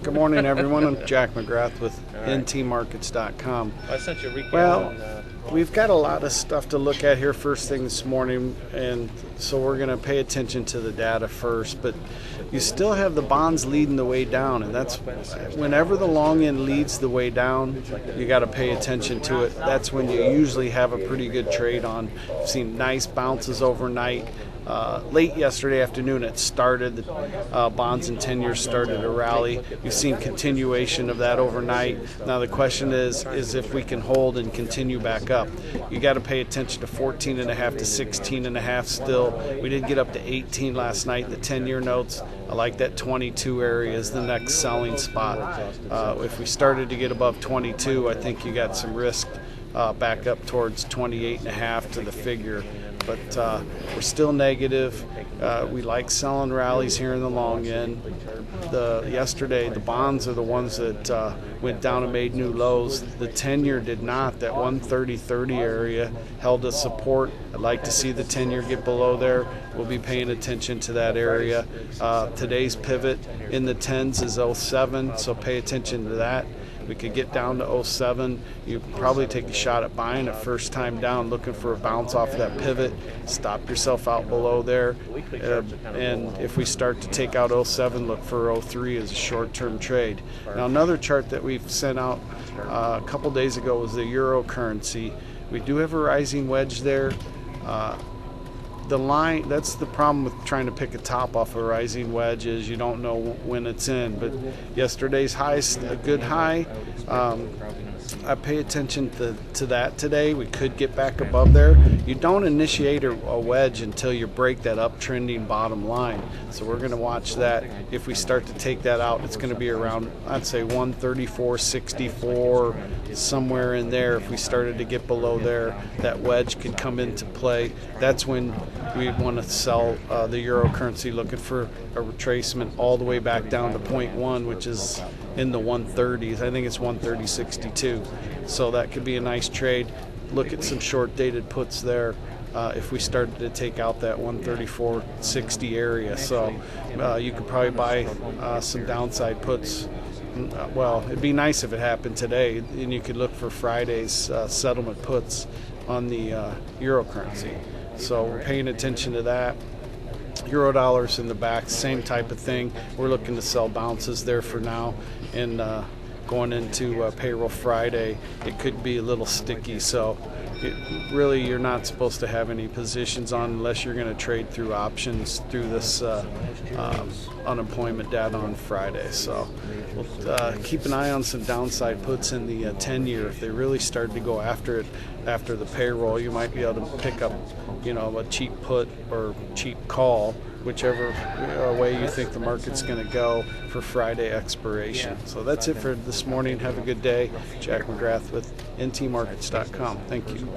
Good morning, everyone. I'm Jack McGrath with ntmarkets.com. I sent you a recap. Well, we've got a lot of stuff to look at here first thing this morning, and so we're going to pay attention to the data first. But you still have the bonds leading the way down, and that's whenever the long end leads the way down, you got to pay attention to it. That's when you usually have a pretty good trade on. We've seen nice bounces overnight. Late yesterday afternoon it started, the bonds and 10 years started a rally. You've seen continuation of that overnight. Now the question is if we can hold and continue back up. You got to pay attention to 14.5 to 16.5 still. We did get up to 18 last night. The 10-year notes, I like that 22 area is the next selling spot. If we started to get above 22, I think you got some risk back up towards 28.5 to the figure. But we're still negative. We like selling rallies here in the long end. Yesterday, the bonds are the ones that went down and made new lows. The 10-year did not. That 130.30 area held a support. I'd like to see the 10-year get below there. We'll be paying attention to that area. Today's pivot in the 10s is 07, so pay attention to that. We could get down to 07. You probably take a shot at buying it first time down, looking for a bounce off of that pivot. Stop yourself out below there. And if we start to take out 07, look for 03 as a short-term trade. Now, another chart that we've sent out a couple days ago was the euro currency. We do have a rising wedge there. The line, that's the problem with trying to pick a top off a rising wedge, is you don't know when it's in. But yesterday's high is a good high. I pay attention to that today. We could get back above there. You don't initiate a wedge until you break that uptrending bottom line. So we're going to watch that. If we start to take that out, it's going to be around, I'd say 134.64, somewhere in there. If we started to get below there, that wedge could come into play. That's when we want to sell the euro currency, looking for a retracement all the way back down to 0.1, which is in the 130s. I think it's 130.62. So that could be a nice trade. Look at some short dated puts there if we started to take out that 134.60 area. So you could probably buy some downside puts. Well, it'd be nice if it happened today, and you could look for Friday's settlement puts on the euro currency. So we're paying attention to that. Euro dollars in the back, same type of thing. We're looking to sell bounces there for now, and going into payroll Friday, it could be a little sticky. So really, you're not supposed to have any positions on unless you're going to trade through options through this unemployment data on Friday. So we'll keep an eye on some downside puts in the 10-year. If they really start to go after it after the payroll, you might be able to pick up, a cheap put or cheap call, whichever way you think the market's going to go for Friday expiration. So that's it for this morning. Have a good day. Jack McGrath with ntmarkets.com. Thank you.